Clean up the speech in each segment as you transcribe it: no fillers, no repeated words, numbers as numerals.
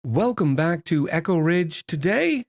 Welcome back to Echo Ridge. Today,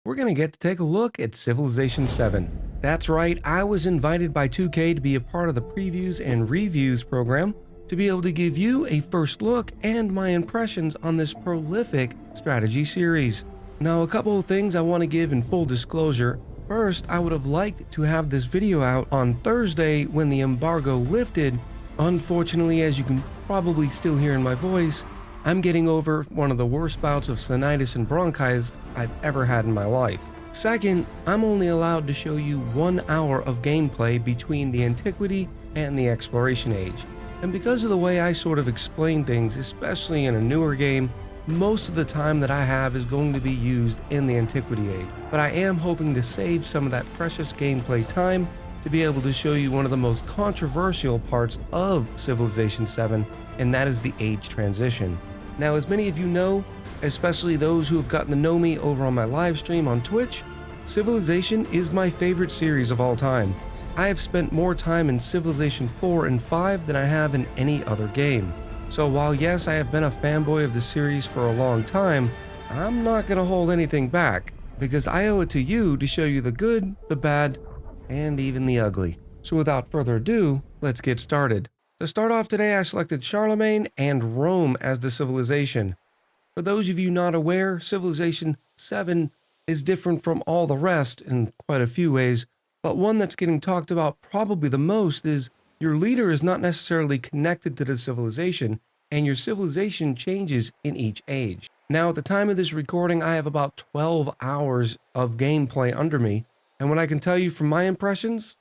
we're going to get to take a look at Civilization VII. That's right, I was invited by 2K to be a part of the previews and reviews program to be able to give you a first look and my impressions on this prolific strategy series. Now, a couple of things I want to give in full disclosure. First, I would have liked to have this video out on Thursday when the embargo lifted. Unfortunately, as you can probably still hear in my voice, I'm getting over one of the worst bouts of sinusitis and bronchitis I've ever had in my life. Second, I'm only allowed to show you 1 hour of gameplay between the Antiquity and the Exploration Age. And because of the way I sort of explain things, especially in a newer game, most of the time that I have is going to be used in the Antiquity Age. But I am hoping to save some of that precious gameplay time to be able to show you one of the most controversial parts of Civilization VII, and that is the age transition. Now, as many of you know, especially those who have gotten to know me over on my live stream on Twitch, Civilization is my favorite series of all time. I have spent more time in Civilization 4 and 5 than I have in any other game. So while yes, I have been a fanboy of the series for a long time, I'm not going to hold anything back, because I owe it to you to show you the good, the bad, and even the ugly. So without further ado, let's get started. To start off today, I selected Charlemagne and Rome as the civilization. For those of you not aware, Civilization VII is different from all the rest in quite a few ways, but one that's getting talked about probably the most is your leader is not necessarily connected to the civilization, and your civilization changes in each age. Now, at the time of this recording, I have about 12 hours of gameplay under me, and what I can tell you from my impressions,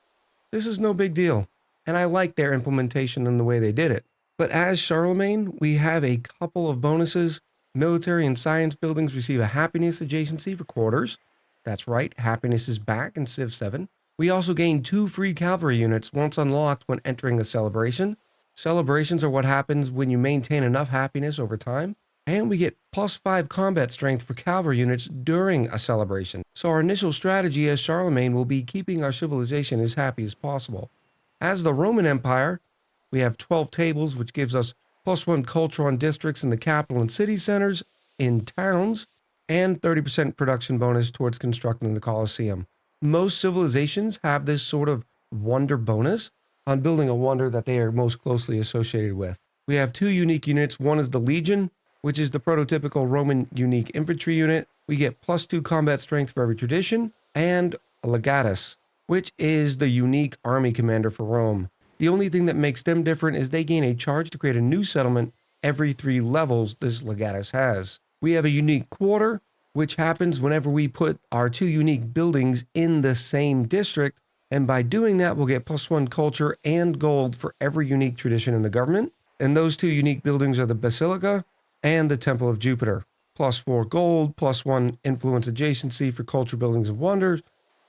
this is no big deal. And I like their implementation and the way they did it. But as Charlemagne, we have a couple of bonuses. Military and science buildings receive a happiness adjacency for quarters. That's right, happiness is back in Civ VII. We also gain 2 free cavalry units once unlocked when entering a celebration. Celebrations are what happens when you maintain enough happiness over time. And we get +5 combat strength for cavalry units during a celebration. So our initial strategy as Charlemagne will be keeping our civilization as happy as possible. As the Roman Empire, we have 12 tables, which gives us +1 culture on districts in the capital and city centers, in towns, and 30% production bonus towards constructing the Colosseum. Most civilizations have this sort of wonder bonus on building a wonder that they are most closely associated with. We have 2 unique units. One is the Legion, which is the prototypical Roman unique infantry unit. We get +2 combat strength for every tradition, and a Legatus, which is the unique army commander for Rome. The only thing that makes them different is they gain a charge to create a new settlement every 3 levels this Legatus has. We have a unique quarter, which happens whenever we put our 2 unique buildings in the same district, and by doing that we'll get +1 culture and gold for every unique tradition in the government. And those 2 unique buildings are the Basilica and the Temple of Jupiter. +4 gold, +1 influence adjacency for culture buildings of wonders,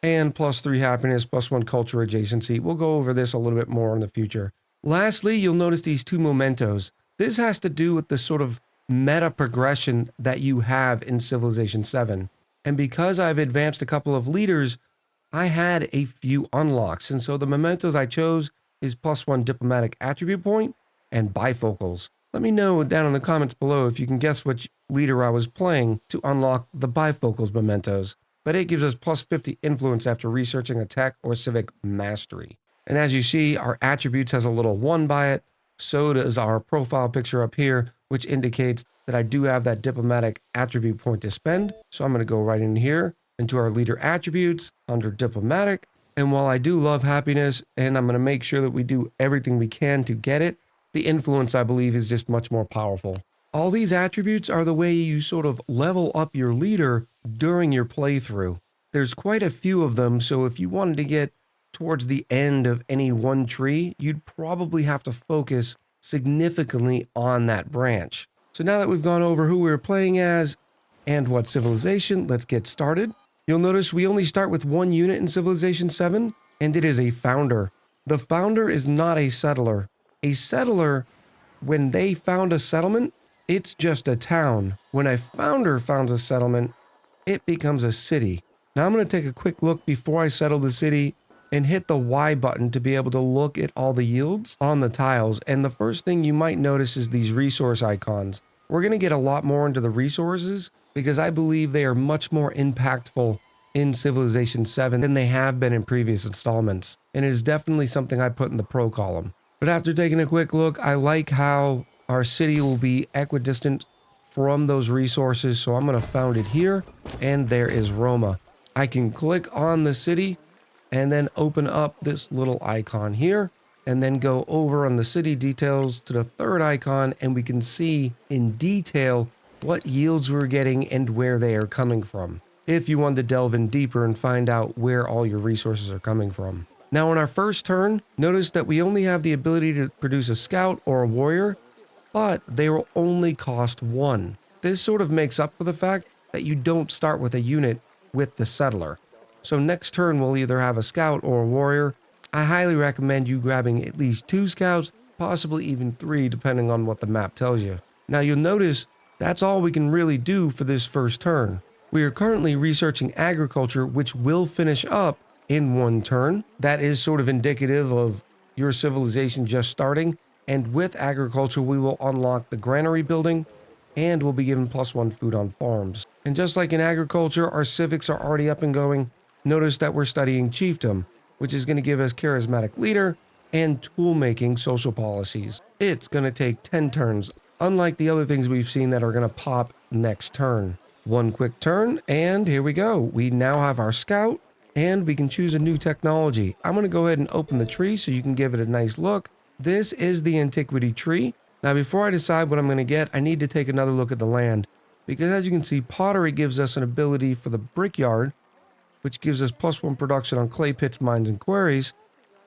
and +3 happiness, +1 culture adjacency. We'll go over this a little bit more in the future. Lastly, you'll notice these 2 mementos. This has to do with the sort of meta progression that you have in Civilization VII. And because I've advanced a couple of leaders, I had a few unlocks. And so the mementos I chose is +1 diplomatic attribute point and bifocals. Let me know down in the comments below if you can guess which leader I was playing to unlock the bifocals mementos. But it gives us +50 influence after researching a tech or civic mastery. And as you see, our attributes has a little 1 by it. So does our profile picture up here, which indicates that I do have that diplomatic attribute point to spend. So I'm going to go right in here into our leader attributes under diplomatic. And while I do love happiness, and I'm going to make sure that we do everything we can to get it, the influence, I believe, is just much more powerful. All these attributes are the way you sort of level up your leader during your playthrough. There's quite a few of them, so if you wanted to get towards the end of any one tree, you'd probably have to focus significantly on that branch. So now that we've gone over who we're playing as and what civilization, let's get started. You'll notice we only start with 1 unit in Civilization VII, and it is a founder. The founder is not a settler. A settler, when they found a settlement, it's just a town. When a founder founds a settlement, it becomes a city. Now I'm going to take a quick look before I settle the city and hit the Y button to be able to look at all the yields on the tiles. And the first thing you might notice is these resource icons. we're going to get a lot more into the resources because I believe they are much more impactful in Civilization 7 than they have been in previous installments. And it is definitely something I put in the pro column. But after taking a quick look, I like how our city will be equidistant from those resources. So I'm going to found it here, and there is Roma. I can click on the city and then open up this little icon here, and then go over on the city details to the third icon, and we can see in detail what yields we're getting and where they are coming from, if you want to delve in deeper and find out where all your resources are coming from. Now on our first turn, notice that we only have the ability to produce a scout or a warrior, but they will only cost 1. This sort of makes up for the fact that you don't start with a unit with the settler. So next turn we'll either have a scout or a warrior. I highly recommend you grabbing at least 2 scouts, possibly even 3 depending on what the map tells you. Now you'll notice that's all we can really do for this first turn. We are currently researching agriculture, which will finish up in 1 turn. That is sort of indicative of your civilization just starting, and with agriculture we will unlock the granary building and we'll be given +1 food on farms. And just like in agriculture, our civics are already up and going. Notice that we're studying chiefdom, which is going to give us charismatic leader and tool-making social policies. It's going to take 10 turns, unlike the other things we've seen that are going to pop next turn. 1 quick turn, and here we go. We now have our scout, and we can choose a new technology. I'm going to go ahead and open the tree so you can give it a nice look. This is the antiquity tree. Now, before I decide what I'm going to get, I need to take another look at the land, because as you can see, pottery gives us an ability for the brickyard, which gives us +1 production on clay pits, mines, and quarries,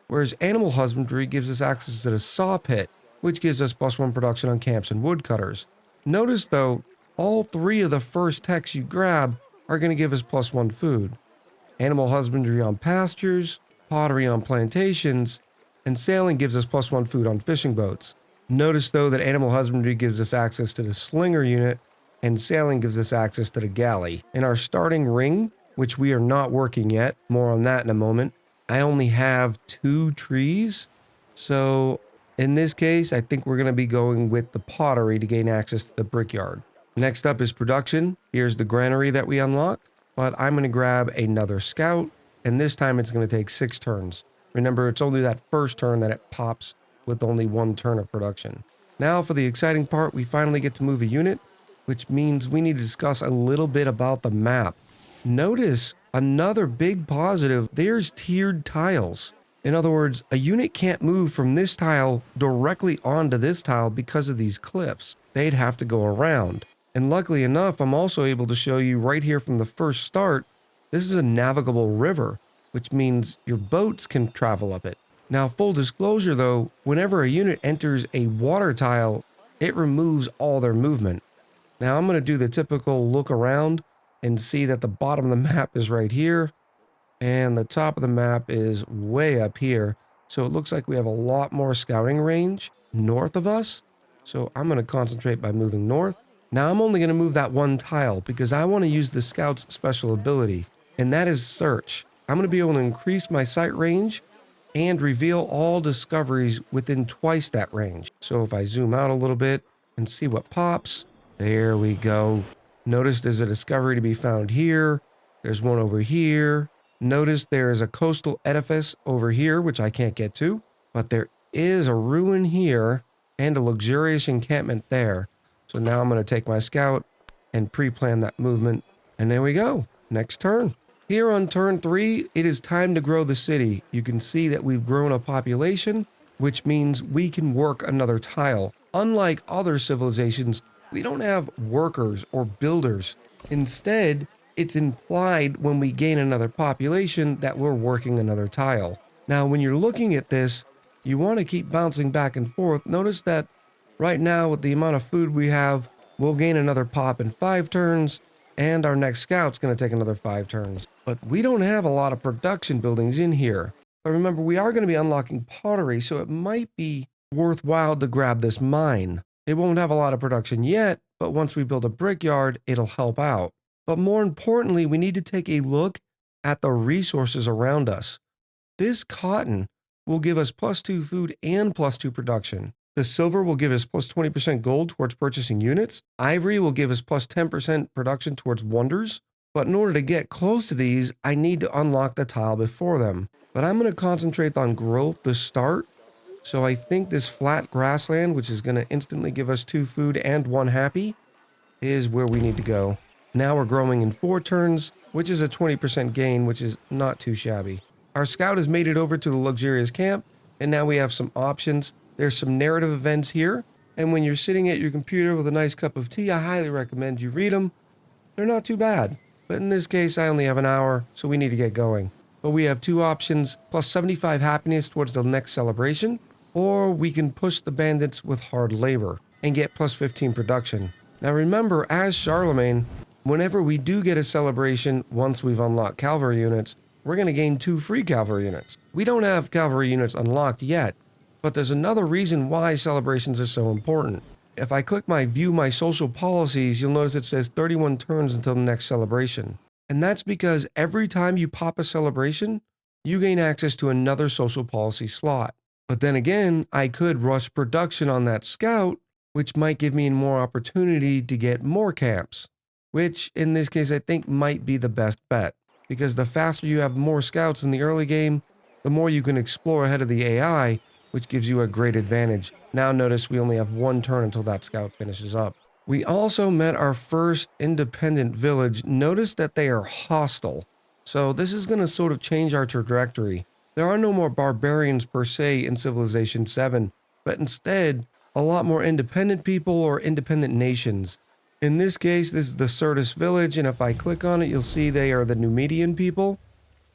whereas animal husbandry gives us access to the saw pit, which gives us +1 production on camps and woodcutters. Notice though, all 3 of the first techs you grab are going to give us +1 food. Animal husbandry on pastures, pottery on plantations, and sailing gives us +1 food on fishing boats. Notice though that animal husbandry gives us access to the slinger unit, and sailing gives us access to the galley. In our starting ring, which we are not working yet, more on that in a moment, I only have 2 trees. So in this case, I think we're going to be going with the pottery to gain access to the brickyard. Next up is production. Here's the granary that we unlocked, but I'm going to grab another scout, and this time it's going to take 6 turns. Remember, it's only that first turn that it pops with only 1 turn of production. Now for the exciting part, we finally get to move a unit, which means we need to discuss a little bit about the map. Notice another big positive, there's tiered tiles. In other words, a unit can't move from this tile directly onto this tile because of these cliffs. They'd have to go around. And luckily enough, I'm also able to show you right here from the first start, this is a navigable river, which means your boats can travel up it. Now, full disclosure though, whenever a unit enters a water tile, it removes all their movement. Now I'm going to do the typical look around and see that the bottom of the map is right here, and the top of the map is way up here. So it looks like we have a lot more scouting range north of us. So I'm going to concentrate by moving north. Now I'm only going to move that 1 tile because I want to use the scout's special ability, and that is search. I'm going to be able to increase my sight range and reveal all discoveries within twice that range. So if I zoom out a little bit and see what pops, there we go. Notice there's a discovery to be found here. There's one over here. Notice there is a coastal edifice over here, which I can't get to, but there is a ruin here and a luxurious encampment there. So now I'm going to take my scout and pre-plan that movement. And there we go. Next turn. Here on turn 3, it is time to grow the city. You can see that we've grown a population, which means we can work another tile. Unlike other civilizations, we don't have workers or builders. Instead, it's implied when we gain another population that we're working another tile. Now, when you're looking at this, you want to keep bouncing back and forth. Notice that right now, with the amount of food we have, we'll gain another pop in 5 turns, and our next scout's going to take another 5 turns. But we don't have a lot of production buildings in here. But remember, we are going to be unlocking pottery, so it might be worthwhile to grab this mine. It won't have a lot of production yet, but once we build a brickyard, it'll help out. But more importantly, we need to take a look at the resources around us. This cotton will give us +2 food and +2 production. The silver will give us plus 20% gold towards purchasing units. Ivory will give us plus 10% production towards wonders. But in order to get close to these, I need to unlock the tile before them. But I'm going to concentrate on growth to start. So I think this flat grassland, which is going to instantly give us 2 food and 1 happy, is where we need to go. Now we're growing in 4 turns, which is a 20% gain, which is not too shabby. Our scout has made it over to the luxurious camp, and now we have some options. There's some narrative events here, and when you're sitting at your computer with a nice cup of tea, I highly recommend you read them. They're not too bad, but in this case, I only have an hour, so we need to get going. But we have 2 options, plus 75 happiness towards the next celebration, or we can push the bandits with hard labor and get plus 15 production. Now remember, as Charlemagne, whenever we do get a celebration, once we've unlocked cavalry units, we're going to gain 2 free cavalry units. We don't have cavalry units unlocked yet, but there's another reason why celebrations are so important. If I click my View My Social Policies, you'll notice it says 31 turns until the next celebration. And that's because every time you pop a celebration, you gain access to another social policy slot. But then again, I could rush production on that scout, which might give me more opportunity to get more camps, which in this case I think might be the best bet, because the faster you have more scouts in the early game, the more you can explore ahead of the AI, which gives you a great advantage. Now notice we only have 1 turn until that scout finishes up. We also met our first independent village. Notice that they are hostile, so this is going to sort of change our trajectory. There are no more barbarians per se in Civilization VII, but instead, a lot more independent people or independent nations. In this case, this is the Certus village, and if I click on it, you'll see they are the Numidian people,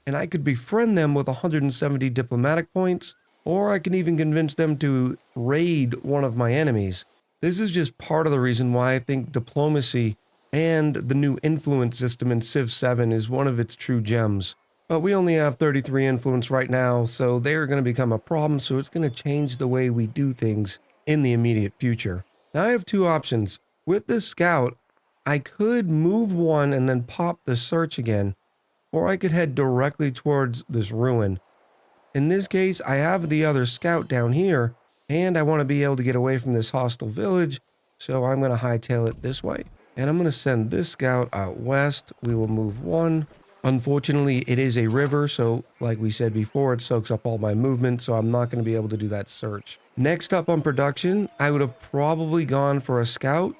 and I could befriend them with 170 diplomatic points, or I can even convince them to raid one of my enemies. This is just part of the reason why I think diplomacy and the new influence system in Civ VII is one of its true gems. But we only have 33 influence right now, so they're going to become a problem, so it's going to change the way we do things in the immediate future. Now I have 2 options. With this scout, I could move 1 and then pop the search again, or I could head directly towards this ruin. In this case, I have the other scout down here, and I want to be able to get away from this hostile village, so I'm going to hightail it this way. And I'm going to send this scout out west. We will move 1. Unfortunately, it is a river, so like we said before, it soaks up all my movement, so I'm not going to be able to do that search. Next up on production, I would have probably gone for a scout,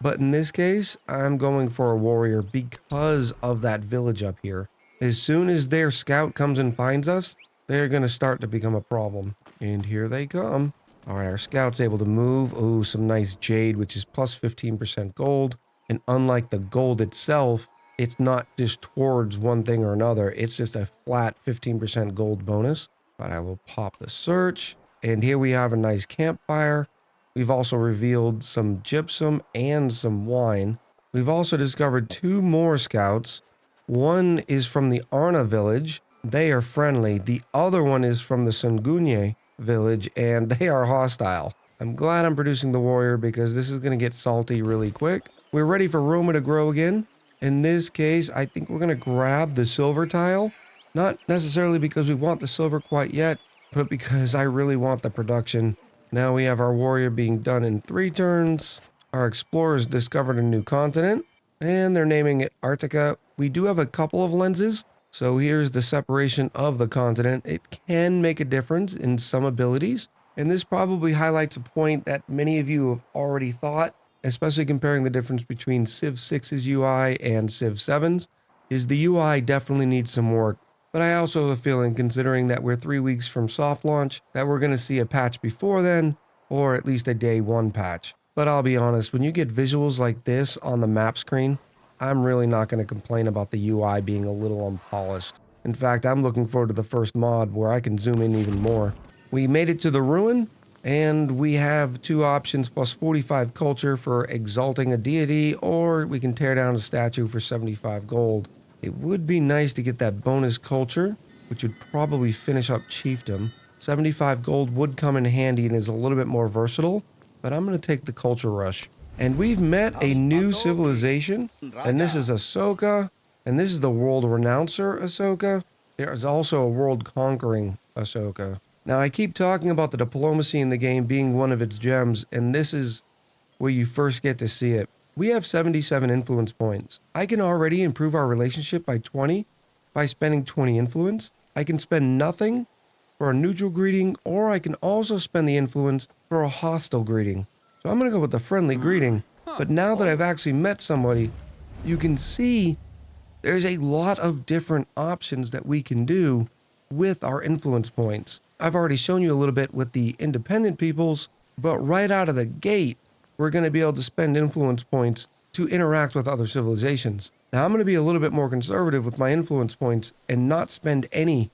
but in this case, I'm going for a warrior because of that village up here. As soon as their scout comes and finds us, they're going to start to become a problem. And here they come. All right, our scout's able to move. Oh, some nice jade, which is plus 15% gold. And unlike the gold itself, it's not just towards one thing or another. It's just a flat 15% gold bonus. But I will pop the search. And here we have a nice campfire. We've also revealed some gypsum and some wine. We've also discovered 2 more scouts. One is from the Arna village. They are friendly. The other one is from the Sungunye village, and they are hostile. I'm glad I'm producing the warrior because this is going to get salty really quick. We're ready for Roma to grow again. In this case, I think we're going to grab the silver tile. Not necessarily because we want the silver quite yet, but because I really want the production. Now we have our warrior being done in 3 turns. Our explorers discovered a new continent, and they're naming it Arctica. We do have a couple of lenses. So here's the separation of the continent. It can make a difference in some abilities, and this probably highlights a point that many of you have already thought, especially comparing the difference between Civ 6's UI and Civ 7's, is the UI definitely needs some work. But I also have a feeling, considering that we're 3 weeks from soft launch, that we're going to see a patch before then, or at least a day 1 patch. But I'll be honest, when you get visuals like this on the map screen, I'm really not going to complain about the UI being a little unpolished. In fact, I'm looking forward to the first mod where I can zoom in even more. We made it to the ruin, and we have 2 options plus 45 culture for exalting a deity, or we can tear down a statue for 75 gold. It would be nice to get that bonus culture, which would probably finish up chiefdom. 75 gold would come in handy and is a little bit more versatile, but I'm going to take the culture rush. And we've met a new civilization, and this is Ahsoka, and this is the world renouncer Ahsoka. There is also a world conquering Ahsoka. Now, I keep talking about the diplomacy in the game being one of its gems, and this is where you first get to see it. We have 77 influence points. I can already improve our relationship by 20 by spending 20 influence. I can spend nothing for a neutral greeting, or I can also spend the influence for a hostile greeting. So I'm going to go with the friendly greeting. But now that I've actually met somebody, you can see there's a lot of different options that we can do with our influence points. I've already shown you a little bit with the independent peoples, but right out of the gate, we're going to be able to spend influence points to interact with other civilizations. Now, I'm going to be a little bit more conservative with my influence points and not spend any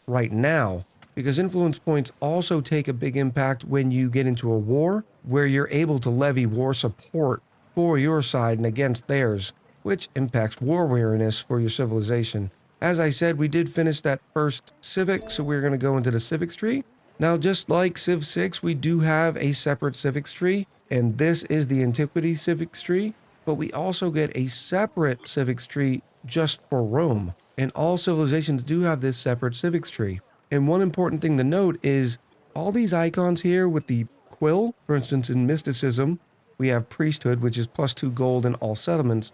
right now, because influence points also take a big impact when you get into a war where you're able to levy war support for your side and against theirs, which impacts war weariness for your civilization. As I said, we did finish that first Civic, so we're going to go into the Civics tree. Now, just like Civ 6, we do have a separate Civics tree, and this is the Antiquity Civics tree, but we also get a separate Civics tree just for Rome. And all civilizations do have this separate Civics tree. And one important thing to note is all these icons here with the quill, for instance, in mysticism, we have priesthood, which is +2 gold in all settlements,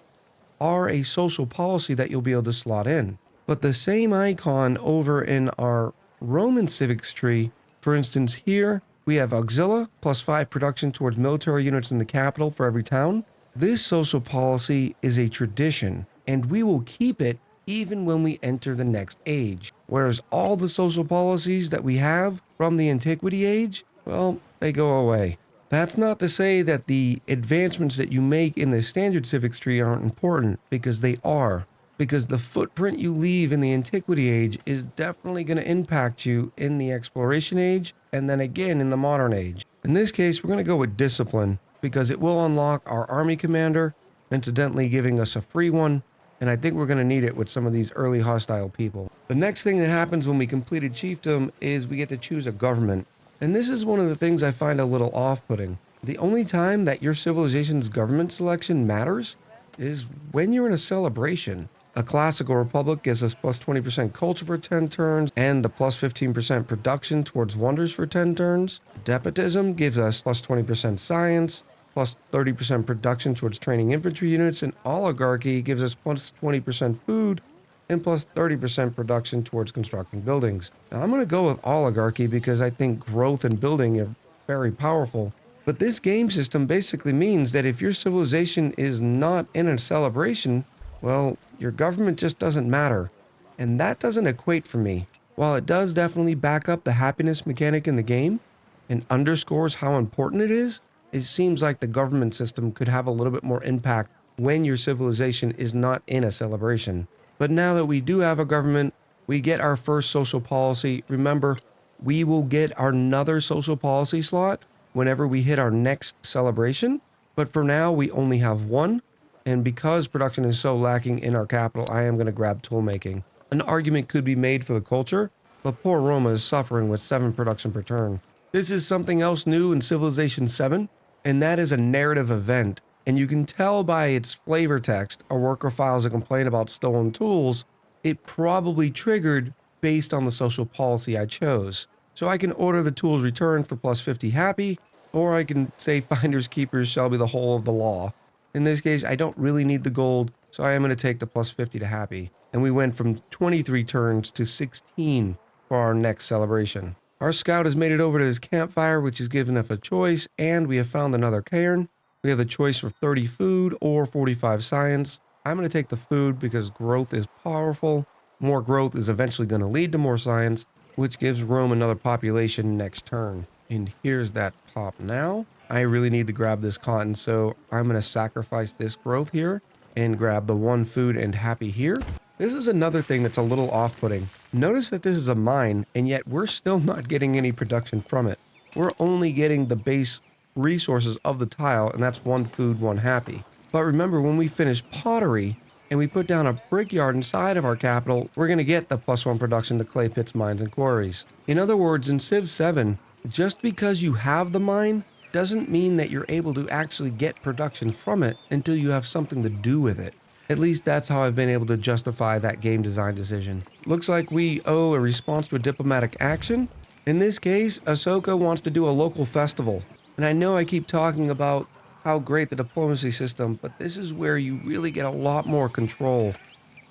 are a social policy that you'll be able to slot in. But the same icon over in our Roman civics tree, for instance, here we have auxilia, +5 production towards military units in the capital for every town. This social policy is a tradition, and we will keep it even when we enter the next age. Whereas all the social policies that we have from the Antiquity age, well, they go away. That's not to say that the advancements that you make in the standard civics tree aren't important, because they are. Because the footprint you leave in the Antiquity age is definitely going to impact you in the Exploration age, and then again in the Modern age. In this case, we're going to go with Discipline, because it will unlock our Army Commander, incidentally giving us a free one, and I think we're going to need it with some of these early hostile people. The next thing that happens when we completed Chiefdom is we get to choose a government. And this is one of the things I find a little off-putting. The only time that your civilization's government selection matters is when you're in a celebration. A classical republic gives us +20% culture for 10 turns and the +15% production towards wonders for 10 turns. Despotism gives us +20% science, +30% production towards training infantry units, and oligarchy gives us +20% food and +30% production towards constructing buildings. Now, I'm going to go with oligarchy because I think growth and building are very powerful. But this game system basically means that if your civilization is not in a celebration, well, your government just doesn't matter. And that doesn't equate for me. While it does definitely back up the happiness mechanic in the game and underscores how important it seems like the government system could have a little bit more impact when your civilization is not in a celebration. But now that we do have a government, we get our first social policy. Remember, we will get another social policy slot whenever we hit our next celebration. But for now, we only have one. And because production is so lacking in our capital, I am going to grab toolmaking. An argument could be made for the culture, but poor Roma is suffering with 7 production per turn. This is something else new in Civilization 7, and that is a narrative event. And you can tell by its flavor text, a worker files a complaint about stolen tools, it probably triggered based on the social policy I chose. So I can order the tools returned for +50 happy, or I can say finders keepers shall be the whole of the law. In this case, I don't really need the gold, so I am going to take the +50 to happy. And we went from 23 turns to 16 for our next celebration. Our scout has made it over to this campfire, which has given us a choice, and we have found another cairn. We have the choice for 30 food or 45 science. I'm going to take the food because growth is powerful. More growth is eventually going to lead to more science, which gives Rome another population next turn. And here's that pop now. I really need to grab this cotton, so I'm going to sacrifice this growth here and grab the 1 food and happy here. This is another thing that's a little off-putting. Notice that this is a mine, and yet we're still not getting any production from it. We're only getting the base resources of the tile, and that's 1 food, 1 happy. But remember, when we finish pottery and we put down a brickyard inside of our capital, we're going to get the +1 production to clay pits, mines, and quarries. In other words, in Civ 7, just because you have the mine doesn't mean that you're able to actually get production from it until you have something to do with it. At least that's how I've been able to justify that game design decision. Looks like we owe a response to a diplomatic action, In this case, Ahsoka wants to do a local festival. And I know I keep talking about how great the diplomacy system, but this is where you really get a lot more control.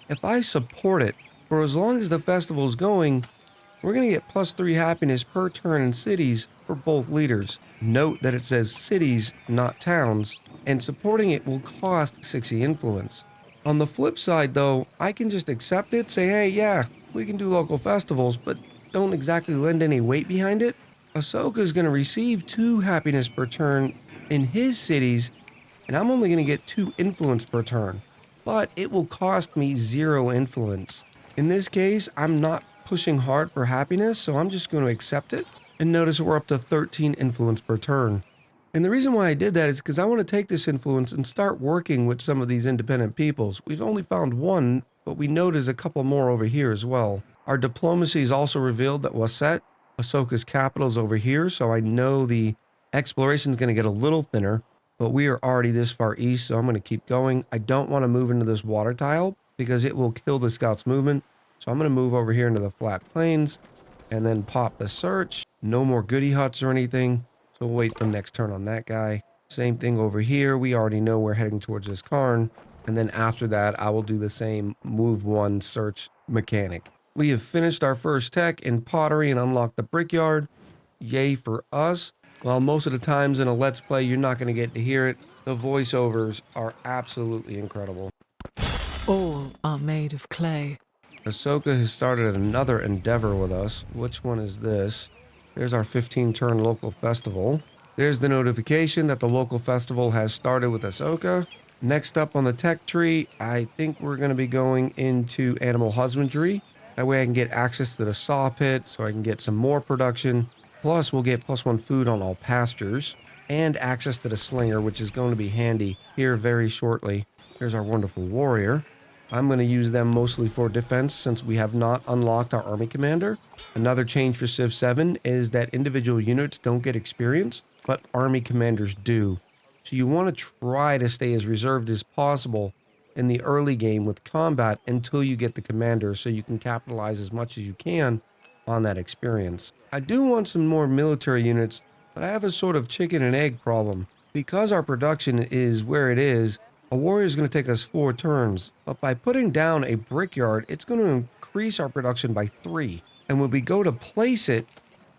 If I support it for as long as the festival's going, we're going to get +3 happiness per turn in cities for both leaders. Note that it says cities, not towns, and supporting it will cost 60 influence. On the flip side though, I can just accept it, say, hey, yeah, we can do local festivals, but don't exactly lend any weight behind it. Ahsoka's going to receive 2 happiness per turn in his cities, and I'm only going to get 2 influence per turn, but it will cost me 0 influence. In this case, I'm not pushing hard for happiness, so I'm just going to accept it. And notice we're up to 13 influence per turn. And the reason why I did that is because I want to take this influence and start working with some of these independent peoples. We've only found one, but we know there's a couple more over here as well. Our diplomacy is also revealed that Wasset, Ahsoka's capital, is over here, so I know the exploration is going to get a little thinner, but we are already this far east, so I'm going to keep going. I don't want to move into this water tile because it will kill the scout's movement. So I'm going to move over here into the flat plains and then pop the search. No more goody huts or anything. So we'll wait the next turn on that guy. Same thing over here. We already know we're heading towards this cairn. And then after that, I will do the same move 1 search mechanic. We have finished our first tech in pottery and unlocked the brickyard. Yay for us. While most of the times in a Let's Play, you're not going to get to hear it, the voiceovers are absolutely incredible. All are made of clay. Ahsoka has started another endeavor with us. Which one is this? There's our 15-turn local festival. There's the notification that the local festival has started with Ahsoka. Next up on the tech tree, I think we're going to be going into animal husbandry. That way I can get access to the saw pit so I can get some more production. Plus, we'll get +1 food on all pastures and access to the slinger, which is going to be handy here very shortly. Here's our wonderful warrior. I'm going to use them mostly for defense since we have not unlocked our army commander. Another change for Civ 7 is that individual units don't get experience, but army commanders do. So you want to try to stay as reserved as possible in the early game with combat until you get the commander so you can capitalize as much as you can on that experience. I do want some more military units, but I have a sort of chicken and egg problem. Because our production is where it is, a warrior is going to take us 4 turns, but by putting down a brickyard, it's going to increase our production by 3. And when we go to place it,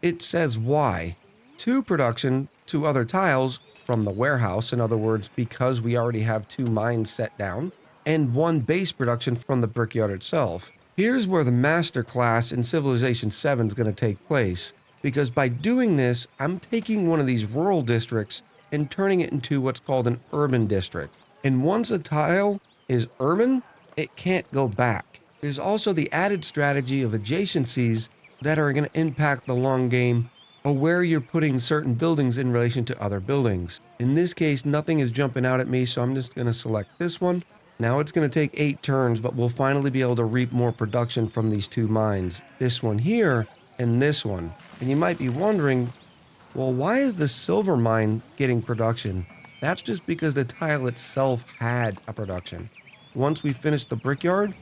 it says why. 2 production to other tiles from the warehouse, in other words, because we already have 2 mines set down, and 1 base production from the brickyard itself. Here's where the master class in Civilization 7 is going to take place, because by doing this, I'm taking one of these rural districts and turning it into what's called an urban district. And once a tile is urban, it can't go back. There's also the added strategy of adjacencies that are going to impact the long game, or where you're putting certain buildings in relation to other buildings. In this case, nothing is jumping out at me, so I'm just going to select this one. Now it's going to take 8 turns, but we'll finally be able to reap more production from these 2 mines. This one here and this one. And you might be wondering, well, why is the silver mine getting production? That's just because the tile itself had a production. Once we finish the brickyard,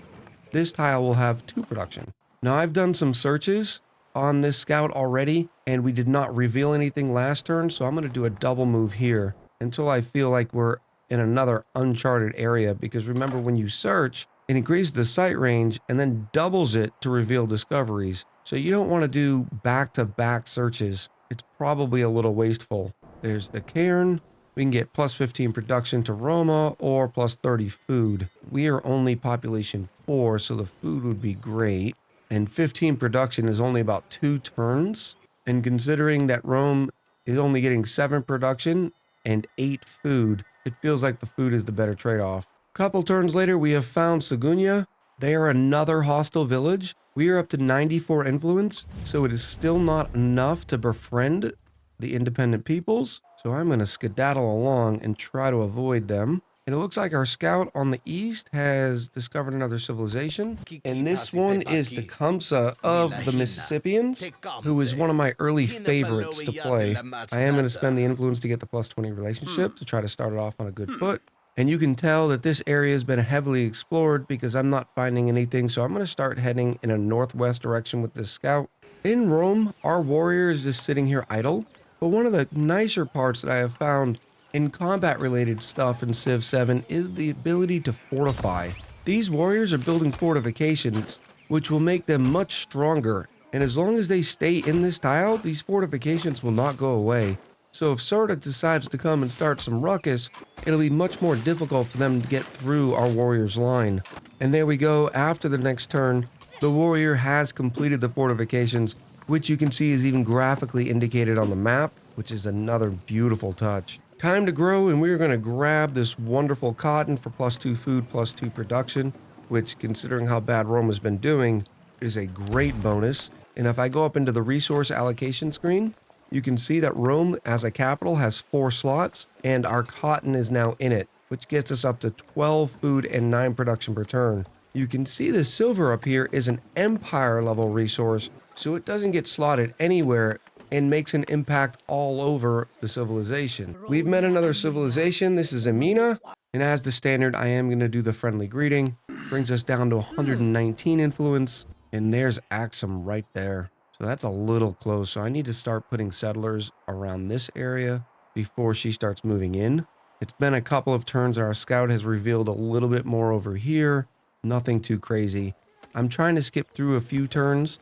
this tile will have 2 production. Now I've done some searches on this scout already, and we did not reveal anything last turn, so I'm going to do a double move here until I feel like we're in another uncharted area, because remember, when you search, it increases the sight range and then doubles it to reveal discoveries. So you don't want to do back-to-back searches. It's probably a little wasteful. There's the cairn. We can get +15 production to Roma or +30 food. We are only population 4, so the food would be great. And 15 production is only about 2 turns. And considering that Rome is only getting 7 production and 8 food, it feels like the food is the better trade-off. Couple turns later, we have found Segunia. They are another hostile village. We are up to 94 influence, so it is still not enough to befriend the independent peoples. So I'm going to skedaddle along and try to avoid them. And it looks like our scout on the east has discovered another civilization. And this one is Tecumseh of the Mississippians, who is one of my early favorites to play. I am going to spend the influence to get the +20 relationship to try to start it off on a good foot. And you can tell that this area has been heavily explored because I'm not finding anything. So I'm going to start heading in a northwest direction with this scout. In Rome, our warrior is just sitting here idle, but one of the nicer parts that I have found in combat related stuff in Civ 7 is the ability to fortify. These warriors are building fortifications, which will make them much stronger, and as long as they stay in this tile, these fortifications will not go away. So if Sarda decides to come and start some ruckus, it'll be much more difficult for them to get through our warrior's line. And there we go, after the next turn, the warrior has completed the fortifications, which you can see is even graphically indicated on the map, which is another beautiful touch. Time to grow, and we're going to grab this wonderful cotton for +2 food, +2 production, which, considering how bad Rome has been doing, is a great bonus. And if I go up into the resource allocation screen, you can see that Rome as a capital has 4 slots, and our cotton is now in it, which gets us up to 12 food and 9 production per turn. You can see the silver up here is an empire level resource, so it doesn't get slotted anywhere and makes an impact all over the civilization. We've met another civilization. This is Amina, and as the standard, I am going to do the friendly greeting. Brings us down to 119 influence, and there's Axum right there. So that's a little close, so I need to start putting settlers around this area before she starts moving in. It's been a couple of turns, and our scout has revealed a little bit more over here. Nothing too crazy. I'm trying to skip through a few turns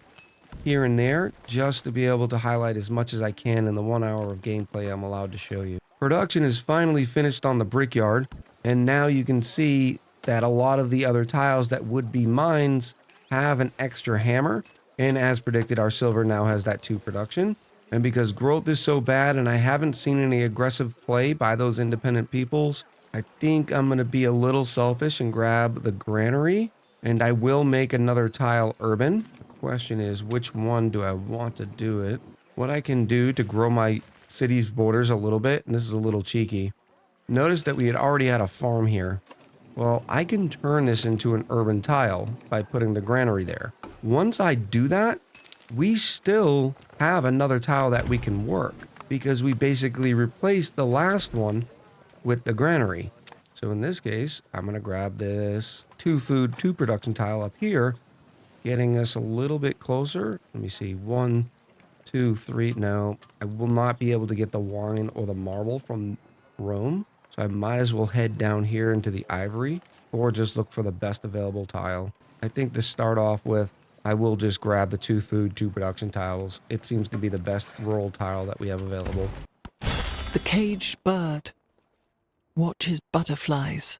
here and there just to be able to highlight as much as I can in the 1 hour of gameplay I'm allowed to show you. Production is finally finished on the brickyard, and now you can see that a lot of the other tiles that would be mines have an extra hammer, and as predicted, our silver now has that 2 production. And because growth is so bad and I haven't seen any aggressive play by those independent peoples, I think I'm going to be a little selfish and grab the granary, and I will make another tile urban. The question is, which one do I want to do it? What I can do to grow my city's borders a little bit, and this is a little cheeky. Notice that we had already had a farm here. Well, I can turn this into an urban tile by putting the granary there. Once I do that, we still have another tile that we can work because we basically replaced the last one with the granary. So in this case, I'm going to grab this 2 food, 2 production tile up here, getting us a little bit closer. Let me see, 1, 2, 3. No, I will not be able to get the wine or the marble from Rome. So I might as well head down here into the ivory or just look for the best available tile. I think to start off with, I will just grab the 2 food, 2 production tiles. It seems to be the best rural tile that we have available. The caged bird watches butterflies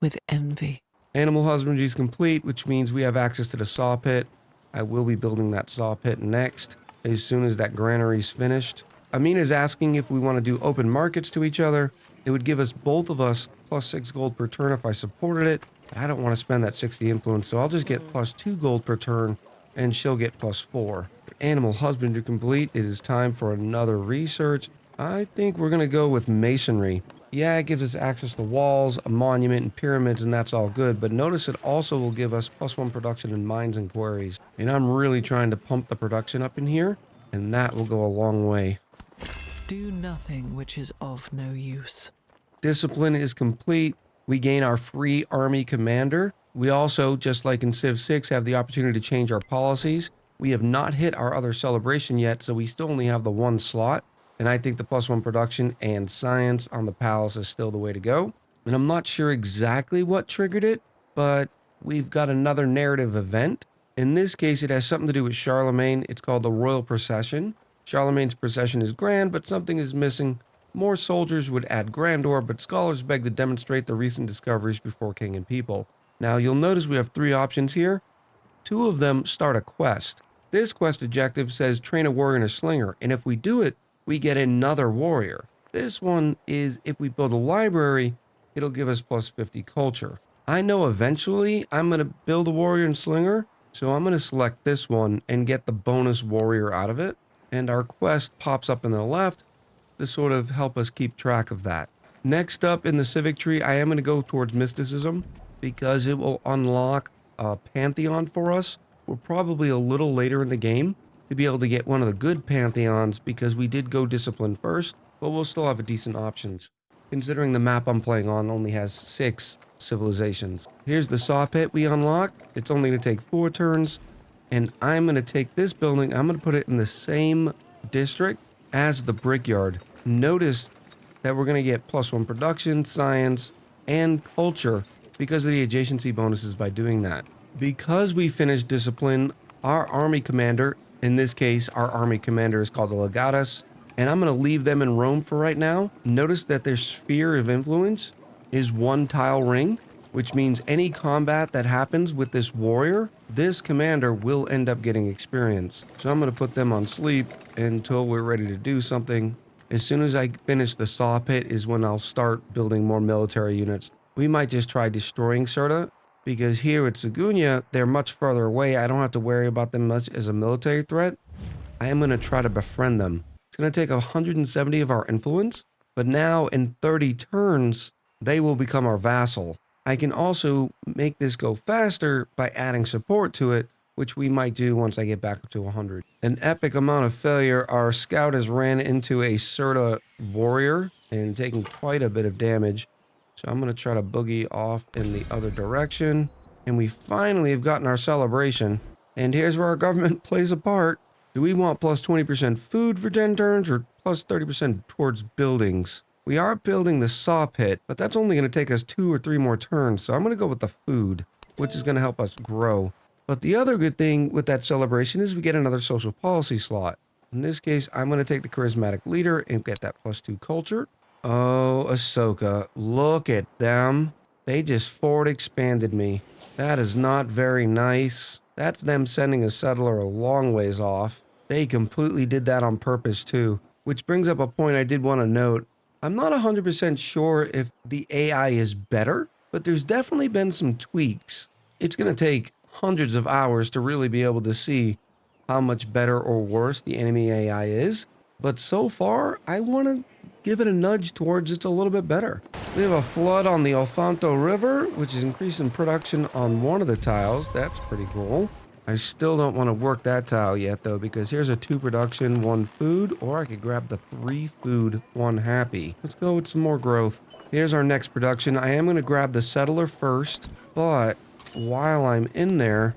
with envy. Animal husbandry is complete, which means we have access to the saw pit. I will be building that saw pit next as soon as that granary is finished. Amina is asking if we want to do open markets to each other. It would give us both of us +6 gold per turn if I supported it. But I don't want to spend that 60 influence, so I'll just get +2 gold per turn, and she'll get +4. Animal husbandry complete. It is time for another research. I think we're going to go with masonry. Yeah, it gives us access to walls, a monument, and pyramids, and that's all good. But notice it also will give us +1 production in mines and quarries. And I'm really trying to pump the production up in here, and that will go a long way. Do nothing which is of no use. Discipline is complete. We gain our free army commander. We also, just like in Civ 6, have the opportunity to change our policies. We have not hit our other celebration yet, so we still only have the 1 slot. And I think the +1 production and science on the palace is still the way to go. And I'm not sure exactly what triggered it, but we've got another narrative event. In this case, it has something to do with Charlemagne. It's called the Royal Procession. Charlemagne's procession is grand, but something is missing. More soldiers would add grandeur, but scholars beg to demonstrate the recent discoveries before king and people. Now, you'll notice we have 3 options here. 2 of them start a quest. This quest objective says train a warrior and a slinger, and if we do it, we get another warrior. This one is if we build a library, it'll give us +50 culture. I know eventually I'm going to build a warrior and slinger, so I'm going to select this one and get the bonus warrior out of it. And our quest pops up in the left to sort of help us keep track of that. Next up in the Civic tree, I am going to go towards mysticism because it will unlock a pantheon for us. We're probably a little later in the game to be able to get one of the good pantheons because we did go discipline first, but we'll still have a decent options. Considering the map I'm playing on only has 6 civilizations. Here's the saw pit we unlocked. It's only going to take 4 turns. And I'm going to take this building, I'm going to put it in the same district as the brickyard. Notice that we're going to get +1 production, science, and culture because of the adjacency bonuses by doing that. Because we finished discipline, our army commander, in this case, our army commander is called the Legatus, and I'm going to leave them in Rome for right now. Notice that their sphere of influence is 1 tile ring, which means any combat that happens with this warrior, this commander will end up getting experience. So I'm going to put them on sleep until we're ready to do something. As soon as I finish the saw pit is when I'll start building more military units. We might just try destroying Cirta, because here at Segunia, they're much further away. I don't have to worry about them much as a military threat. I am going to try to befriend them. It's going to take 170 of our influence, but now in 30 turns, they will become our vassal. I can also make this go faster by adding support to it, which we might do once I get back up to 100. An epic amount of failure. Our scout has ran into a Cirta warrior and taken quite a bit of damage. So I'm going to try to boogie off in the other direction. And we finally have gotten our celebration. And here's where our government plays a part. Do we want plus 20% food for 10 turns or plus 30% towards buildings? We are building the saw pit, but that's only going to take us 2 or 3 more turns. So I'm going to go with the food, which is going to help us grow. But the other good thing with that celebration is we get another social policy slot. In this case, I'm going to take the charismatic leader and get that +2 culture. Oh, Ahsoka, look at them. They just forward expanded me. That is not very nice. That's them sending a settler a long ways off. They completely did that on purpose too. Which brings up a point I did want to note. I'm not 100% sure if the AI is better, but there's definitely been some tweaks. It's going to take hundreds of hours to really be able to see how much better or worse the enemy AI is. But so far, I want to give it a nudge towards it's a little bit better. We have a flood on the Alfonso River, which is increasing production on one of the tiles. That's pretty cool. I still don't want to work that tile yet, though, because here's a 2 production, 1 food, or I could grab the 3 food, 1 happy. Let's go with some more growth. Here's our next production. I am going to grab the settler first, but while I'm in there,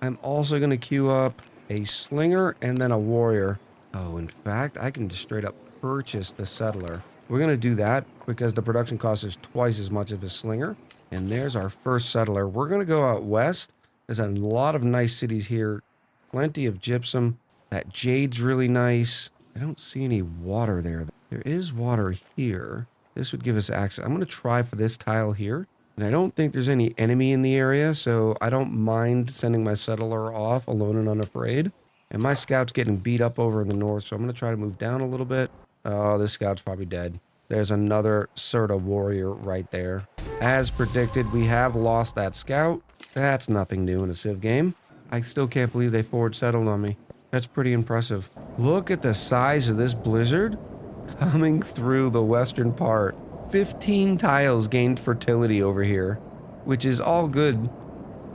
I'm also going to queue up a slinger and then a warrior. Oh, in fact, I can just straight up purchase the settler. We're going to do that because the production cost is twice as much of a slinger. And there's our first settler. We're going to go out west. There's a lot of nice cities here. Plenty of gypsum. That jade's really nice. I don't see any water there. There is water here. This would give us access. I'm going to try for this tile here. And I don't think there's any enemy in the area, so I don't mind sending my settler off alone and unafraid. And my scout's getting beat up over in the north, so I'm going to try to move down a little bit. Oh, this scout's probably dead. There's another Cirta warrior right there. As predicted, we have lost that scout. That's nothing new in a Civ game. I still can't believe they forward settled on me. That's pretty impressive. Look at the size of this blizzard coming through the western part. 15 tiles gained fertility over here, which is all good.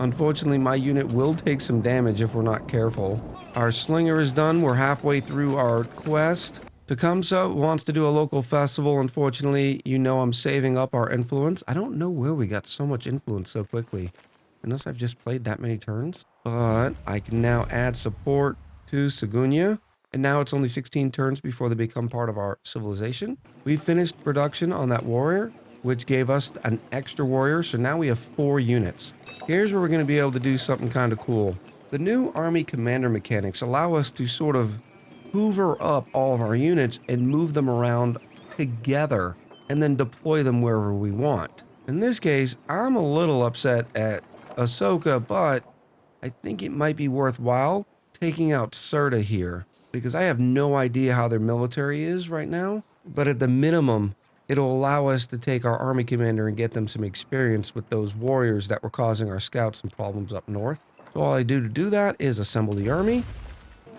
Unfortunately, my unit will take some damage if we're not careful. Our slinger is done. We're halfway through our quest. Tecumseh wants to do a local festival. Unfortunately, you know I'm saving up our influence. I don't know where we got so much influence so quickly. Unless I've just played that many turns. But I can now add support to Segunia. And now it's only 16 turns before they become part of our civilization. We finished production on that warrior, which gave us an extra warrior. So now we have 4 units. Here's where we're going to be able to do something kind of cool. The new army commander mechanics allow us to sort of hoover up all of our units and move them around together and then deploy them wherever we want. In this case, I'm a little upset at Ahsoka, but I think it might be worthwhile taking out Cirta here because I have no idea how their military is right now, but at the minimum, it'll allow us to take our army commander and get them some experience with those warriors that were causing our scouts some problems up north. So all I do to do that is assemble the army.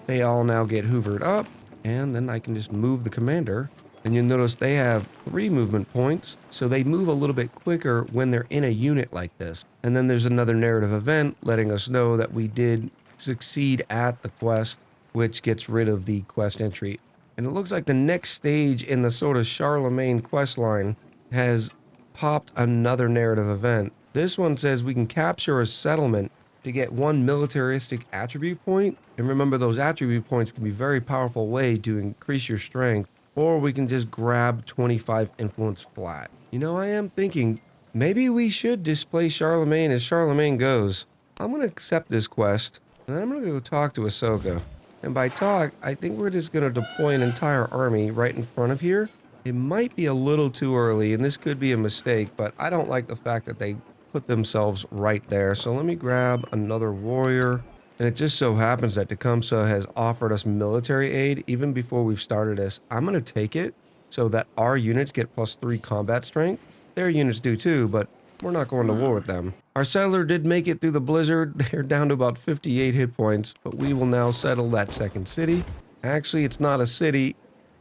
They all now get hoovered up, and then I can just move the commander. And you'll notice they have 3 movement points, so they move a little bit quicker when they're in a unit like this. And then there's another narrative event letting us know that we did succeed at the quest, which gets rid of the quest entry. And it looks like the next stage in the sort of Charlemagne quest line has popped another narrative event. This one says we can capture a settlement to get one militaristic attribute point. And remember, those attribute points can be a very powerful way to increase your strength, or we can just grab 25 influence flat. You know, I am thinking maybe we should display Charlemagne as Charlemagne goes. I'm going to accept this quest, and then I'm going to go talk to Ahsoka. And by talk, I think we're just going to deploy an entire army right in front of here. It might be a little too early, and this could be a mistake, but I don't like the fact that they put themselves right there. So let me grab another warrior. And it just so happens that Tecumseh has offered us military aid even before we've started this. I'm going to take it so that our units get +3 combat strength. Their units do too, but we're not going to war with them. Our settler did make it through the blizzard. They're down to about 58 hit points, but we will now settle that second city. Actually, it's not a city.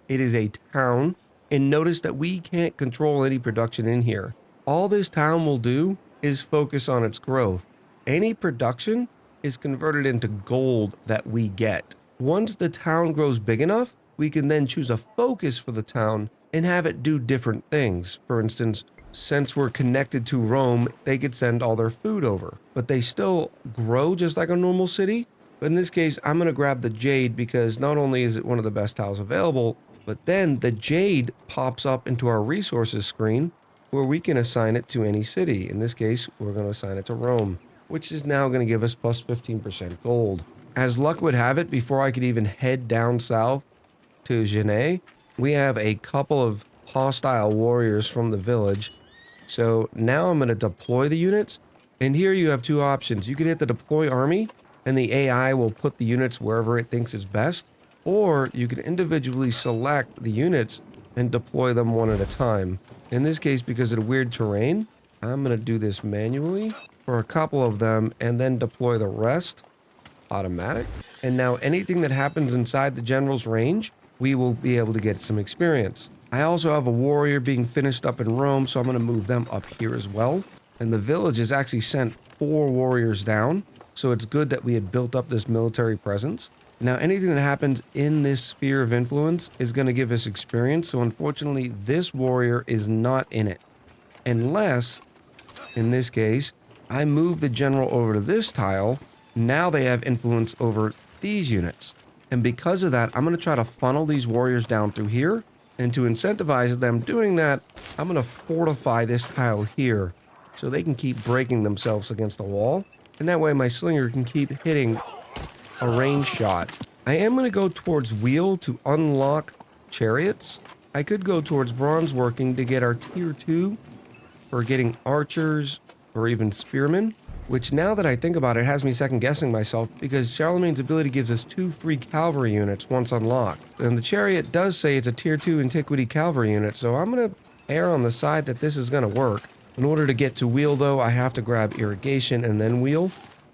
It is a town. And notice that we can't control any production in here. All this town will do is focus on its growth. Any production is converted into gold that we get. Once the town grows big enough, we can then choose a focus for the town and have it do different things. For instance, since we're connected to Rome, they could send all their food over, but they still grow just like a normal city. But in this case, I'm going to grab the Jade because not only is it one of the best tiles available, but then the Jade pops up into our resources screen where we can assign it to any city. In this case, we're going to assign it to Rome, which is now going to give us plus 15% gold. As luck would have it, before I could even head down south to Genet, we have a couple of hostile warriors from the village. So now I'm going to deploy the units. And here you have two options. You can hit the deploy army and the AI will put the units wherever it thinks is best. Or you can individually select the units and deploy them one at a time. In this case, because of the weird terrain, I'm going to do this manually for a couple of them and then deploy the rest automatic. And now anything that happens inside the general's range, we will be able to get some experience. I also have a warrior being finished up in Rome, so I'm going to move them up here as well. And the village has actually sent 4 warriors down, so it's good that we had built up this military presence. Now, anything that happens in this sphere of influence is going to give us experience, so unfortunately, this warrior is not in it. Unless, in this case, I move the general over to this tile. Now they have influence over these units. And because of that, I'm going to try to funnel these warriors down through here. And to incentivize them doing that, I'm going to fortify this tile here so they can keep breaking themselves against the wall. And that way my slinger can keep hitting a range shot. I am going to go towards wheel to unlock chariots. I could go towards bronze working to get our tier 2 for getting archers or even spearmen, which now that I think about it has me second guessing myself because Charlemagne's ability gives us 2 free cavalry units once unlocked. And the chariot does say it's a tier 2 antiquity cavalry unit, so I'm going to err on the side that this is going to work. In order to get to wheel though, I have to grab irrigation and then wheel.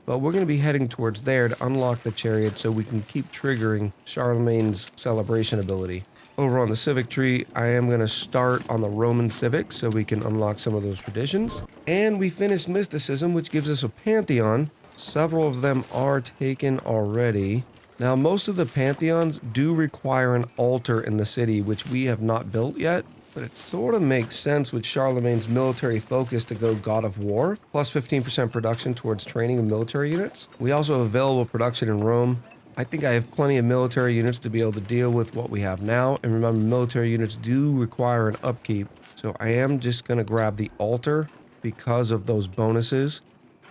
But we're going to be heading towards there to unlock the chariot so we can keep triggering Charlemagne's celebration ability. Over on the Civic tree, I am going to start on the Roman Civic so we can unlock some of those traditions. And we finished Mysticism, which gives us a Pantheon. Several of them are taken already. Now, most of the Pantheons do require an altar in the city, which we have not built yet. But it sort of makes sense with Charlemagne's military focus to go God of War, plus 15% production towards training of military units. We also have available production in Rome. I think I have plenty of military units to be able to deal with what we have now. And remember, military units do require an upkeep. So I am just going to grab the altar because of those bonuses.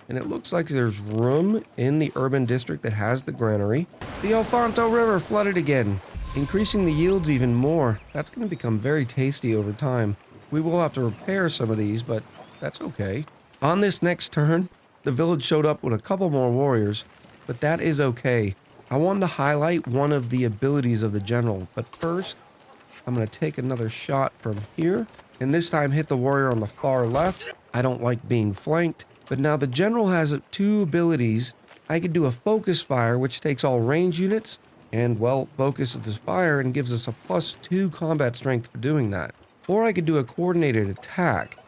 And it looks like there's room in the urban district that has the granary. The Alfonso River flooded again, increasing the yields even more. That's going to become very tasty over time. We will have to repair some of these, but that's okay. On this next turn, the village showed up with a couple more warriors, but that is okay. I wanted to highlight one of the abilities of the general, but first, I'm going to take another shot from here, and this time hit the warrior on the far left. I don't like being flanked, but now the general has 2 abilities. I could do a focus fire, which takes all range units, and, well, focuses this fire and gives us a +2 combat strength for doing that. Or I could do a coordinated attack.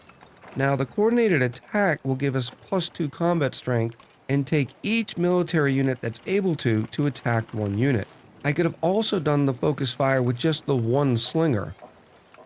Now, the coordinated attack will give us +2 combat strength and take each military unit that's able to attack 1 unit. I could have also done the focus fire with just the 1 slinger.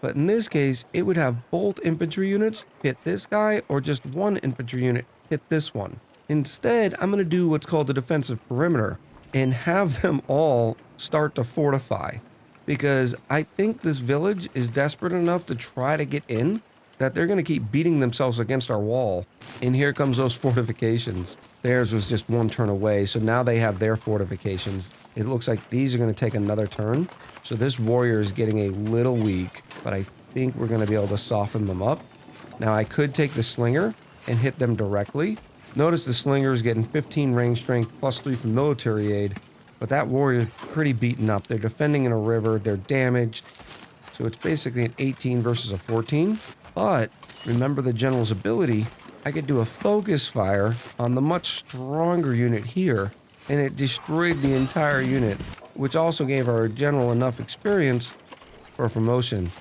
But in this case, it would have both infantry units hit this guy or just 1 infantry unit hit this one. Instead, I'm going to do what's called a defensive perimeter and have them all start to fortify, because I think this village is desperate enough to try to get in that they're going to keep beating themselves against our wall. And here comes those fortifications. Theirs was just one turn away, so now they have their fortifications. It looks like these are going to take another turn. So this warrior is getting a little weak, but I think we're going to be able to soften them up. Now I could take the slinger and hit them directly. Notice the slinger is getting 15 range strength plus 3 from military aid, but that warrior is pretty beaten up. They're defending in a river, they're damaged, so it's basically an 18 versus a 14. But remember the general's ability, I could do a focus fire on the much stronger unit here, and it destroyed the entire unit, which also gave our general enough experience for a promotion.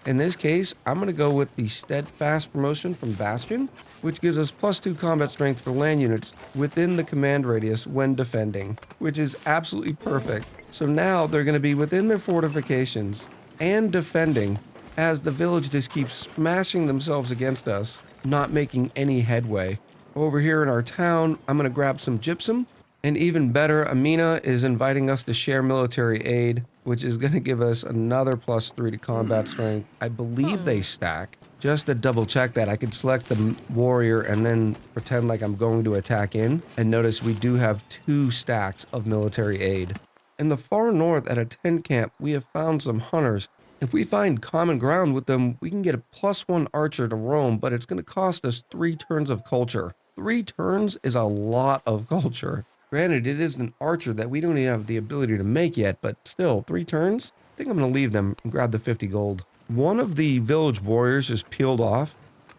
In this case, I'm going to go with the Steadfast promotion from Bastion, which gives us +2 combat strength for land units within the command radius when defending, which is absolutely perfect. So now they're going to be within their fortifications and defending as the village just keeps smashing themselves against us, not making any headway. Over here in our town, I'm going to grab some gypsum. And even better, Amina is inviting us to share military aid, which is going to give us another +3 to combat strength. I believe they stack. Just to double check that, I could select the warrior and then pretend like I'm going to attack in. And notice we do have 2 stacks of military aid. In the far north at a tent camp, we have found some hunters. If we find common ground with them, we can get a +1 archer to roam, but it's going to cost us 3 turns of culture. 3 turns is a lot of culture. Granted, it is an archer that we don't even have the ability to make yet, but still, 3 turns? I think I'm going to leave them and grab the 50 gold. One of the village warriors is peeled off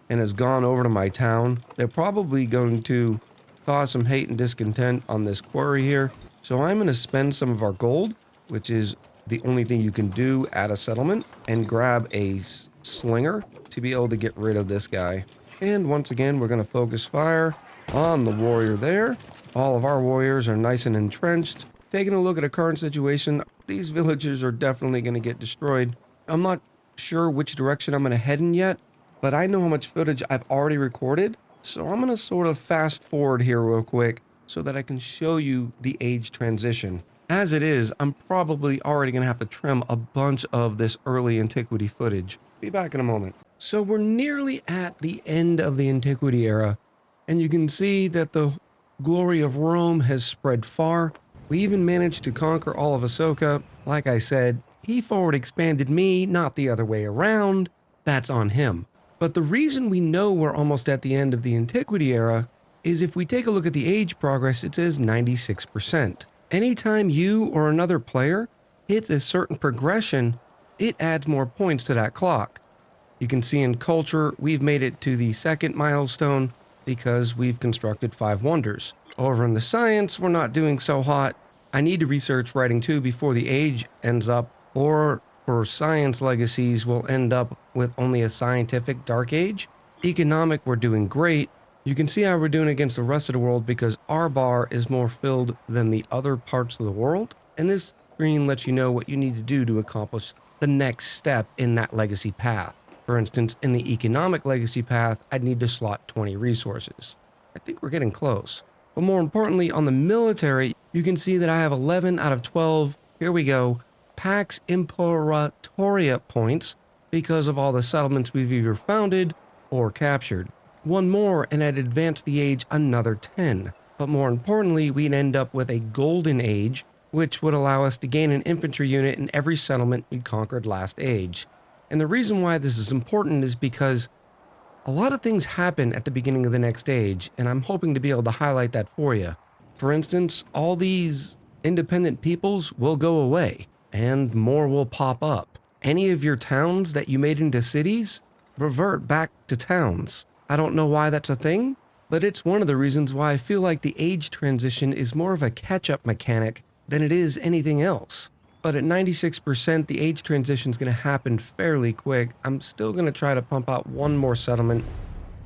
and has gone over to my town. They're probably going to cause some hate and discontent on this quarry here. So I'm going to spend some of our gold, which is the only thing you can do at a settlement, and grab a slinger to be able to get rid of this guy. And once again, we're going to focus fire on the warrior there. All of our warriors are nice and entrenched. Taking a look at a current situation, these villagers are definitely going to get destroyed. I'm not sure which direction I'm going to head in yet, but I know how much footage I've already recorded, so I'm going to sort of fast forward here real quick so that I can show you the age transition. As it is, I'm probably already going to have to trim a bunch of this early antiquity footage. Be back in a moment. So we're nearly at the end of the antiquity era, and you can see that the glory of Rome has spread far. We even managed to conquer all of Ahsoka. Like I said, he forward expanded me, not the other way around. That's on him. But the reason we know we're almost at the end of the antiquity era is if we take a look at the age progress, it says 96%. Anytime you or another player hits a certain progression, it adds more points to that clock. You can see in culture, we've made it to the 2nd milestone because we've constructed 5 wonders. Over in the science, we're not doing so hot. I need to research writing 2 before the age ends up, or for science legacies, we'll end up with only a scientific dark age. Economic, we're doing great. You can see how we're doing against the rest of the world because our bar is more filled than the other parts of the world. And this screen lets you know what you need to do to accomplish the next step in that legacy path. For instance, in the economic legacy path, I'd need to slot 20 resources. I think we're getting close. But more importantly, on the military, you can see that I have 11 out of 12, here we go, Pax Imperatoria points because of all the settlements we've either founded or captured. One more and I'd advance the age another 10. But more importantly, we'd end up with a golden age, which would allow us to gain an infantry unit in every settlement we conquered last age. And the reason why this is important is because a lot of things happen at the beginning of the next age, and I'm hoping to be able to highlight that for you. For instance, all these independent peoples will go away, and more will pop up. Any of your towns that you made into cities revert back to towns. I don't know why that's a thing, but it's one of the reasons why I feel like the age transition is more of a catch-up mechanic than it is anything else. But at 96%, the age transition is going to happen fairly quick. I'm still going to try to pump out one more settlement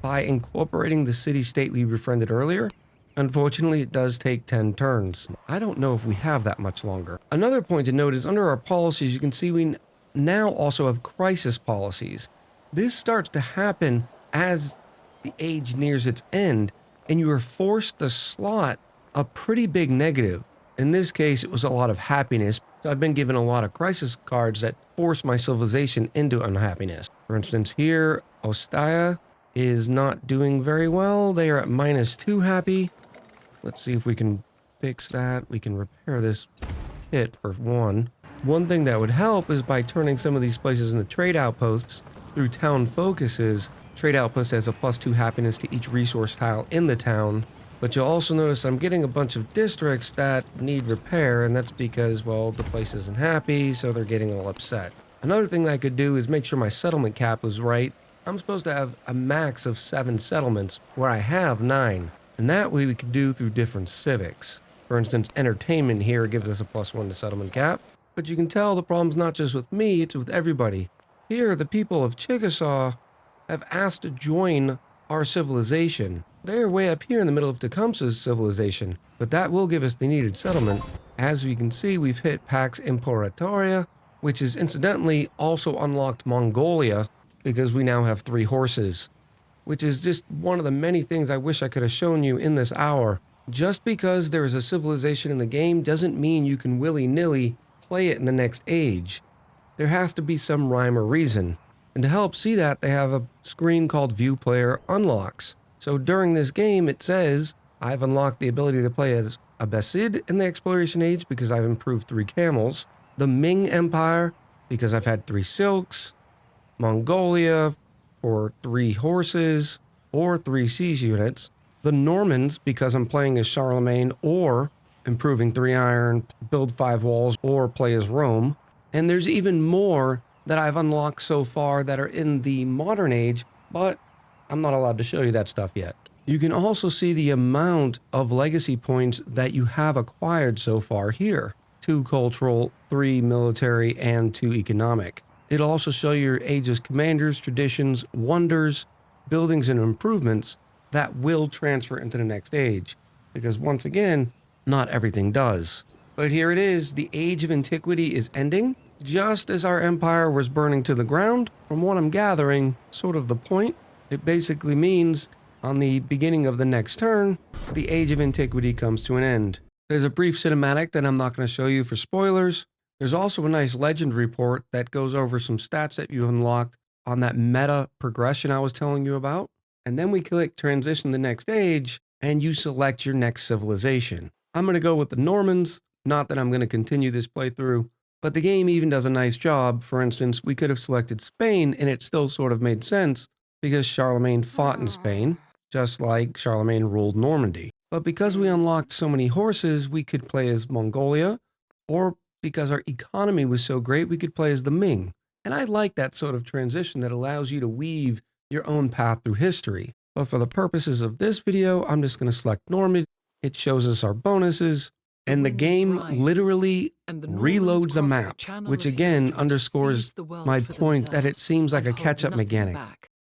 by incorporating the city-state we befriended earlier. Unfortunately, it does take 10 turns. I don't know if we have that much longer. Another point to note is under our policies, you can see we now also have crisis policies. This starts to happen as the age nears its end, and you were forced to slot a pretty big negative. In this case, it was a lot of happiness. So I've been given a lot of crisis cards that force my civilization into unhappiness. For instance, here, Ostia is not doing very well. They are at -2 happy. Let's see if we can fix that. We can repair this hit for one. One thing that would help is by turning some of these places into trade outposts through town focuses. Trade outpost has a +2 happiness to each resource tile in the town. But you'll also notice I'm getting a bunch of districts that need repair, and that's because, well, the place isn't happy, so they're getting all upset. Another thing I could do is make sure my settlement cap was right. I'm supposed to have a max of 7 settlements, where I have 9. And that way we could do through different civics. For instance, entertainment here gives us a +1 to settlement cap. But you can tell the problem's not just with me, it's with everybody. Here, the people of Chickasaw have asked to join our civilization. They're way up here in the middle of Tecumseh's civilization, but that will give us the needed settlement. As you can see, we've hit Pax Imperatoria, which is incidentally also unlocked Mongolia, because we now have 3 horses, which is just one of the many things I wish I could have shown you in this hour. Just because there is a civilization in the game doesn't mean you can willy-nilly play it in the next age. There has to be some rhyme or reason. And to help see that, they have a screen called View Player Unlocks. So during this game, it says, I've unlocked the ability to play as Abbasid in the Exploration Age because I've improved 3 camels, the Ming Empire because I've had 3 silks, Mongolia for 3 horses or 3 siege units, the Normans because I'm playing as Charlemagne or improving 3 iron, build 5 walls, or play as Rome. And there's even more that I've unlocked so far that are in the modern age, but I'm not allowed to show you that stuff yet. You can also see the amount of legacy points that you have acquired so far here. 2 cultural, 3 military, and 2 economic. It'll also show your age's commanders, traditions, wonders, buildings, and improvements that will transfer into the next age. Because once again, not everything does. But here it is, the Age of Antiquity is ending, just as our empire was burning to the ground. From what I'm gathering, sort of the point, it basically means on the beginning of the next turn, the Age of Antiquity comes to an end. There's a brief cinematic that I'm not going to show you for spoilers. There's also a nice legend report that goes over some stats that you unlocked on that meta progression I was telling you about. And then we click transition to the next age, and you select your next civilization. I'm going to go with the Normans, not that I'm going to continue this playthrough, but the game even does a nice job. For instance, we could have selected Spain, and it still sort of made sense, because Charlemagne fought in Spain, just like Charlemagne ruled Normandy. But because we unlocked so many horses, we could play as Mongolia, or because our economy was so great, we could play as the Ming. And I like that sort of transition that allows you to weave your own path through history. But for the purposes of this video, I'm just going to select Normandy. It shows us our bonuses, and the game literally reloads a map, which again underscores my point that it seems like a catch-up mechanic.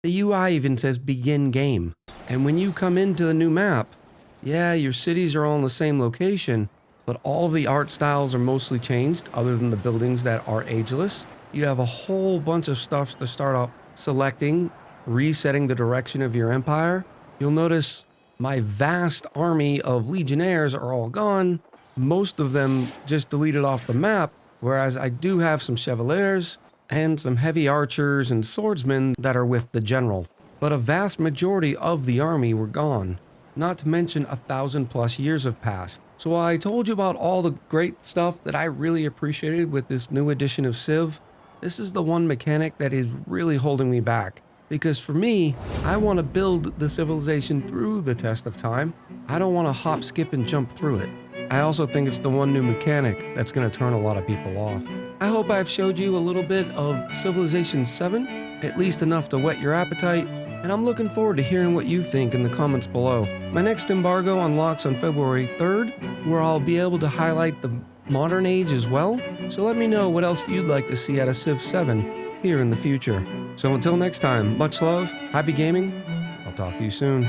The UI even says begin game. And when you come into the new map, yeah, your cities are all in the same location, but all of the art styles are mostly changed other than the buildings that are ageless. You have a whole bunch of stuff to start off selecting, resetting the direction of your empire. You'll notice my vast army of legionnaires are all gone. Most of them just deleted off the map, whereas I do have some chevaliers and some heavy archers and swordsmen that are with the general. But a vast majority of the army were gone. Not to mention 1,000+ years have passed. So while I told you about all the great stuff that I really appreciated with this new edition of Civ, this is the one mechanic that is really holding me back. Because for me, I want to build the civilization through the test of time. I don't want to hop, skip, and jump through it. I also think it's the one new mechanic that's going to turn a lot of people off. I hope I've showed you a little bit of Civilization VII, at least enough to whet your appetite, and I'm looking forward to hearing what you think in the comments below. My next embargo unlocks on February 3rd, where I'll be able to highlight the modern age as well, so let me know what else you'd like to see out of Civ 7 here in the future. So until next time, much love, happy gaming, I'll talk to you soon.